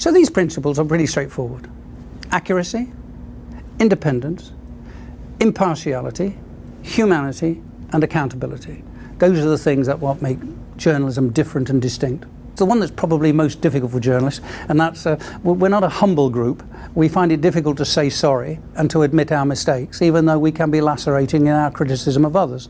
So these principles are pretty straightforward. Accuracy, independence, impartiality, humanity, and accountability. Those are the things that what make journalism different and distinct. It's the one that's probably most difficult for journalists, and that's we're not a humble group. We find it difficult to say sorry and to admit our mistakes, even though we can be lacerating in our criticism of others.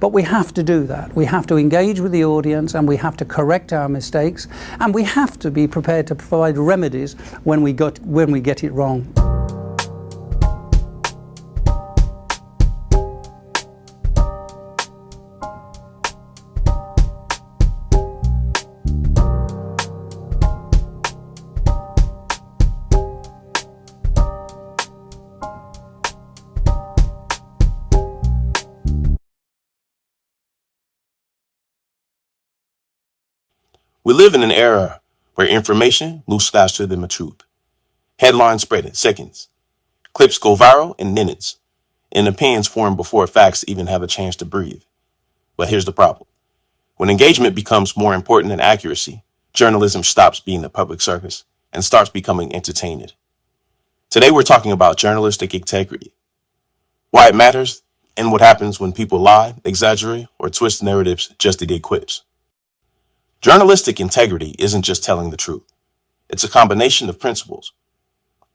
But we have to do that. We have to engage with the audience, and we have to correct our mistakes, and we have to be prepared to provide remedies when we get it wrong. We live in an era where information moves faster than the truth. Headlines spread in seconds. Clips go viral in minutes. And opinions form before facts even have a chance to breathe. But here's the problem. When engagement becomes more important than accuracy, journalism stops being a public service and starts becoming entertainment. Today we're talking about journalistic integrity, why it matters, and what happens when people lie, exaggerate, or twist narratives just to get quips. Journalistic integrity isn't just telling the truth. It's a combination of principles: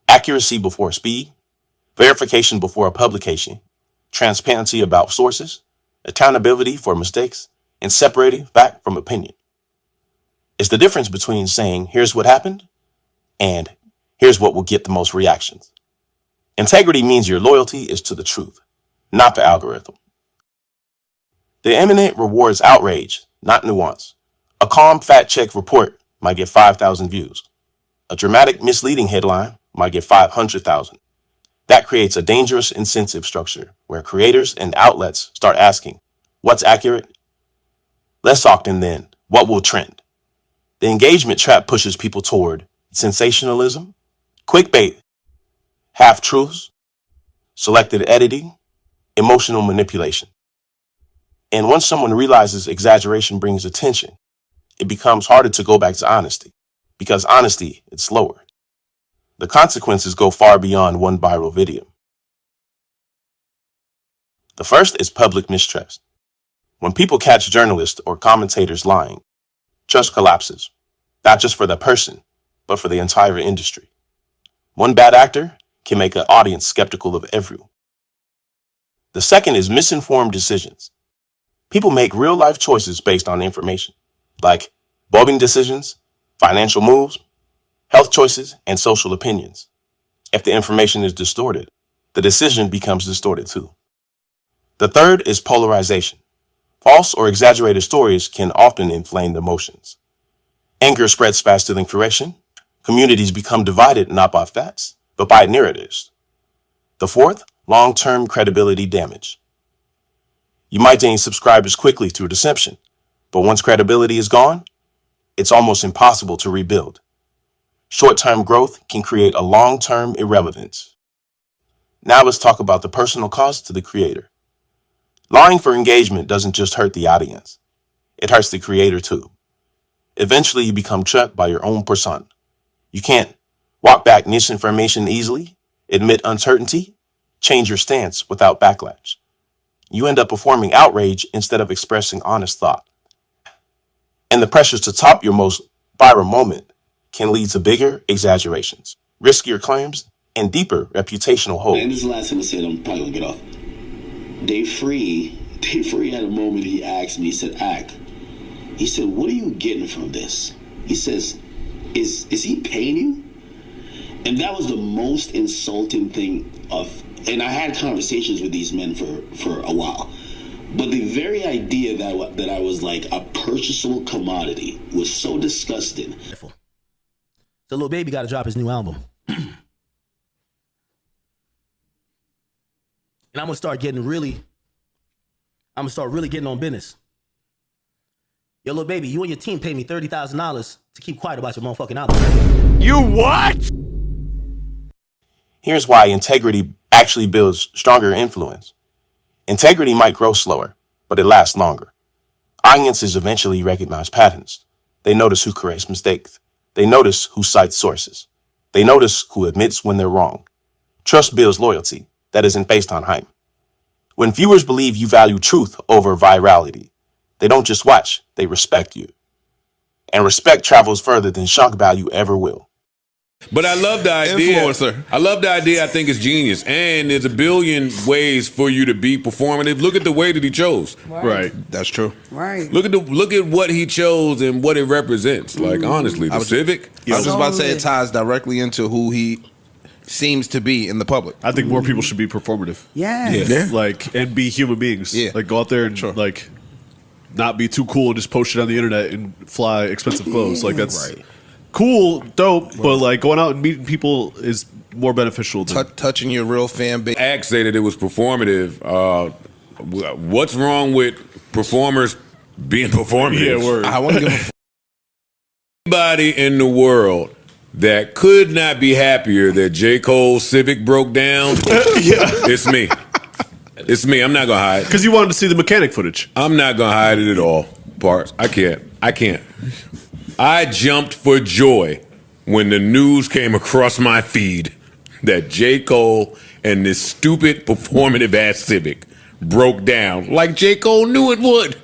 accuracy before speed, verification before a publication, transparency about sources, accountability for mistakes, and separating fact from opinion. It's the difference between saying, here's what happened, and here's what will get the most reactions. Integrity means your loyalty is to the truth, not the algorithm. The eminent rewards outrage, not nuance. A calm fact-check report might get 5,000 views. A dramatic misleading headline might get 500,000. That creates a dangerous incentive structure where creators and outlets start asking, what's accurate? Less often than, what will trend? The engagement trap pushes people toward sensationalism, clickbait, half-truths, selected editing, emotional manipulation. And once someone realizes exaggeration brings attention, it becomes harder to go back to honesty, because honesty is slower. The consequences go far beyond one viral video. The first is public mistrust. When people catch journalists or commentators lying, trust collapses, not just for the person, but for the entire industry. One bad actor can make an audience skeptical of everyone. The second is misinformed decisions. People make real-life choices based on information, like voting decisions, financial moves, health choices, and social opinions. If the information is distorted, the decision becomes distorted too. The third is polarization. False or exaggerated stories can often inflame emotions. Anger spreads faster than correction. Communities become divided not by facts, but by narratives. The fourth, long-term credibility damage. You might gain subscribers quickly through deception, but once credibility is gone, it's almost impossible to rebuild. Short-term growth can create a long-term irrelevance. Now let's talk about the personal cost to the creator. Lying for engagement doesn't just hurt the audience. It hurts the creator too. Eventually you become trapped by your own persona. You can't walk back misinformation easily, admit uncertainty, change your stance without backlash. You end up performing outrage instead of expressing honest thought. And the pressures to top your most viral moment can lead to bigger exaggerations, riskier claims, and deeper reputational holes. And this is the last time I said I'm probably gonna get off. Dave Free had a moment. He asked me, he said, he said, what are you getting from this? He says, is he paying you? And that was the most insulting thing and I had conversations with these men for a while. But the very idea that I was like a purchasable commodity was so disgusting. So Lil Baby got to drop his new album. And I'm gonna start really getting on business. Yo, Lil Baby, you and your team paid me $30,000 to keep quiet about your motherfucking album. You what? Here's why integrity actually builds stronger influence. Integrity might grow slower, but it lasts longer. Audiences eventually recognize patterns. They notice who corrects mistakes, They notice who cites sources. They notice who admits when they're wrong. Trust builds loyalty that isn't based on hype. When viewers believe you value truth over virality, they don't just watch, they respect you. And respect travels further than shock value ever will. But I love the idea. Influencer. I love the idea. I think it's genius. And there's a billion ways for you to be performative. Look at the way that he chose. Right. That's true. Right. Look at what he chose and what it represents. Like, honestly, the Civic. I was just about to say it ties directly into who he seems to be in the public. I think more people should be performative. Yes. Like, and be human beings. Yeah. Like, go out there and, like, not be too cool and just post it on the internet and fly expensive clothes. Like, that's cool, dope, but, like, going out and meeting people is more beneficial than Touching your real fan base. Act say that it was performative. What's wrong with performers being performative? Yeah, word. I want to give a Anybody in the world that could not be happier that J. Cole's Civic broke down, it's me. It's me. I'm not going to hide. because you wanted to see the mechanic footage. I'm not going to hide it at all, Parts. I can't. I jumped for joy when the news came across my feed that J. Cole and this stupid performative ass Civic broke down like J. Cole knew it would.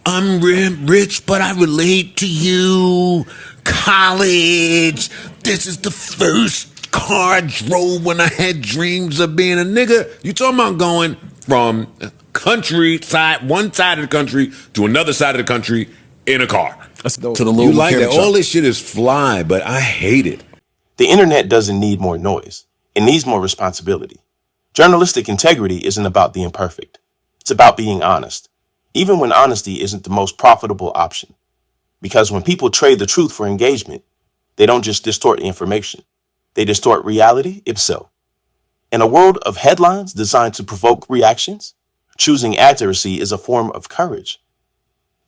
I'm rich, but I relate to you. College. This is the first car I drove when I had dreams of being a nigga. You talking about going from countryside, one side of the country to another side of the country in a car. to the You little like that? mechanic shop. All this shit is fly, but I hate it. The internet doesn't need more noise. It needs more responsibility. Journalistic integrity isn't about the imperfect. It's about being honest, even when honesty isn't the most profitable option. Because when people trade the truth for engagement, they don't just distort information. They distort reality itself. In a world of headlines designed to provoke reactions, choosing accuracy is a form of courage.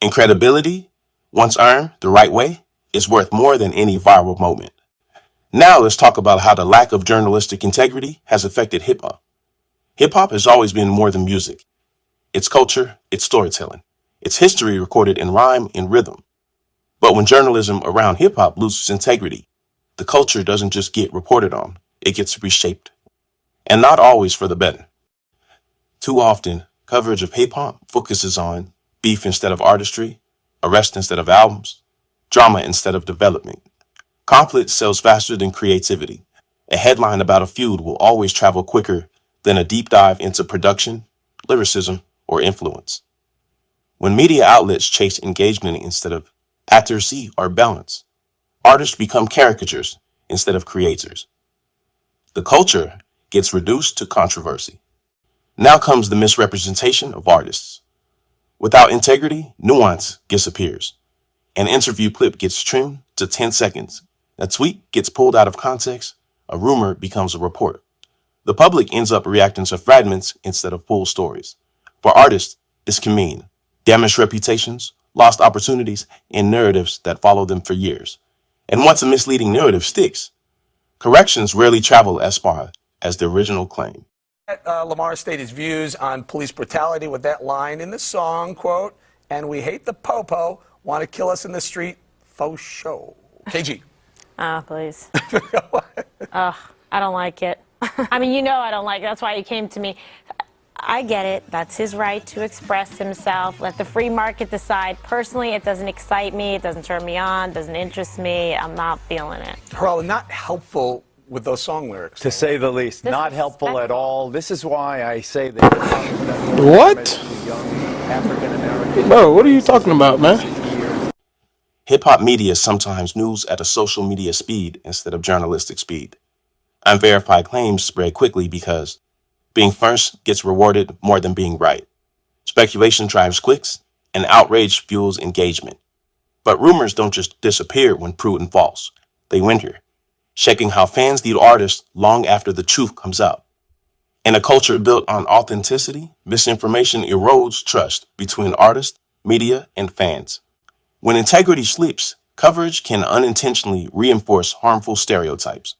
And credibility, once earned the right way, is worth more than any viral moment. Now let's talk about how the lack of journalistic integrity has affected hip-hop. Hip-hop has always been more than music. It's culture, it's storytelling. It's history recorded in rhyme and rhythm. But when journalism around hip-hop loses integrity, the culture doesn't just get reported on, it gets reshaped. And not always for the better. Too often, coverage of hip-hop focuses on beef instead of artistry, arrest instead of albums, drama instead of development. Conflict sells faster than creativity. A headline about a feud will always travel quicker than a deep dive into production, lyricism, or influence. When media outlets chase engagement instead of accuracy or balance, artists become caricatures instead of creators. The culture gets reduced to controversy. Now comes the misrepresentation of artists. Without integrity, nuance disappears. An interview clip gets trimmed to 10 seconds. A tweet gets pulled out of context. A rumor becomes a report. The public ends up reacting to fragments instead of full stories. For artists, this can mean damaged reputations, lost opportunities, and narratives that follow them for years. And once a misleading narrative sticks, corrections rarely travel as far as the original claim. Lamar stated his views on police brutality with that line in the song, quote, "And we hate the popo, want to kill us in the street, faux show." KG. Please. Ugh, I don't like it. I mean, you know I don't like it. That's why you came to me. I get it. That's his right to express himself. Let the free market decide. Personally, it doesn't excite me. It doesn't turn me on. Doesn't interest me. I'm not feeling it. Harrell, not helpful with those song lyrics. To say the least. Not helpful at Disrespectful. all. This is why I say that What? African-American. Bro, what are you talking about, man? Hip-hop media sometimes moves at a social media speed instead of journalistic speed. Unverified claims spread quickly because being first gets rewarded more than being right. Speculation drives clicks, and outrage fuels engagement. But rumors don't just disappear when proven false. They winter, shaking how fans view artists long after the truth comes out. In a culture built on authenticity, misinformation erodes trust between artists, media, and fans. When integrity sleeps, coverage can unintentionally reinforce harmful stereotypes.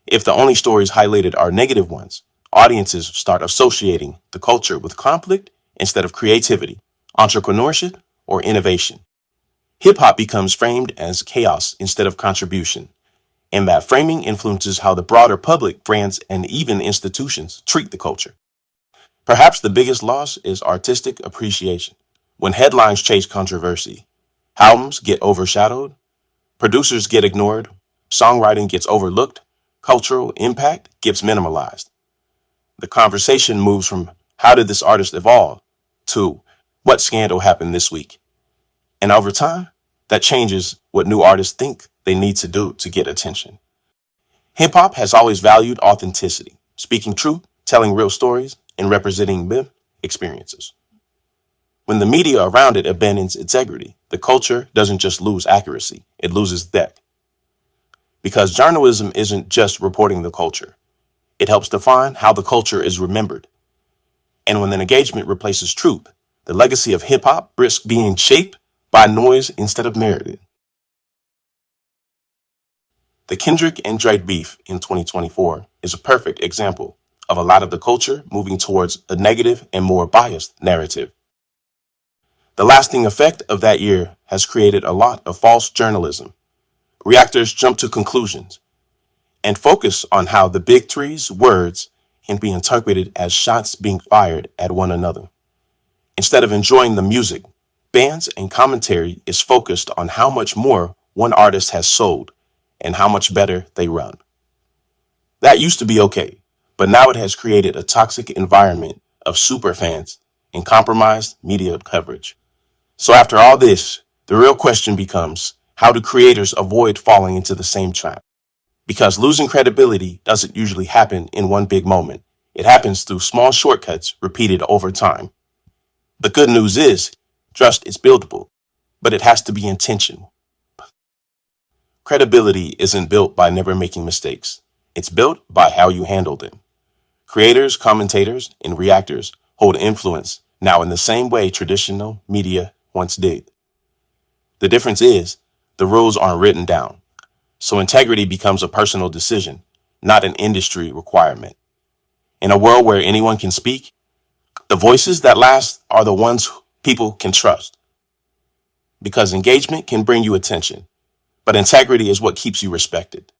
If the only stories highlighted are negative ones, audiences start associating the culture with conflict instead of creativity, entrepreneurship, or innovation. hip hop becomes framed as chaos instead of contribution, and that framing influences how the broader public, brands, and even institutions treat the culture. Perhaps the biggest loss is artistic appreciation. When headlines chase controversy, albums get overshadowed, producers get ignored, songwriting gets overlooked, cultural impact gets minimalized. The conversation moves from how did this artist evolve to what scandal happened this week. And over time, that changes what new artists think they need to do to get attention. Hip hop has always valued authenticity, speaking truth, telling real stories, and representing lived experiences. When the media around it abandons integrity, the culture doesn't just lose accuracy, it loses depth. Because journalism isn't just reporting the culture, it helps define how the culture is remembered. And when engagement replaces truth, the legacy of hip hop risks being shaped by noise instead of narrative. The Kendrick and Drake beef in 2024 is a perfect example of a lot of the culture moving towards a negative and more biased narrative. The lasting effect of that year has created a lot of false journalism. Reactors jump to conclusions and focus on how the big three's words can be interpreted as shots being fired at one another. Instead of enjoying the music, bands and commentary is focused on how much more one artist has sold and how much better they run. That used to be okay, but now it has created a toxic environment of superfans and compromised media coverage. So after all this, the real question becomes, how do creators avoid falling into the same trap? Because losing credibility doesn't usually happen in one big moment. It happens through small shortcuts repeated over time. The good news is, trust is buildable, but it has to be intentional. Credibility isn't built by never making mistakes. It's built by how you handle them. Creators, commentators, and reactors hold influence now in the same way traditional media once did. The difference is, the rules aren't written down, so integrity becomes a personal decision, not an industry requirement. In a world where anyone can speak, the voices that last are the ones people can trust. Because engagement can bring you attention, but integrity is what keeps you respected.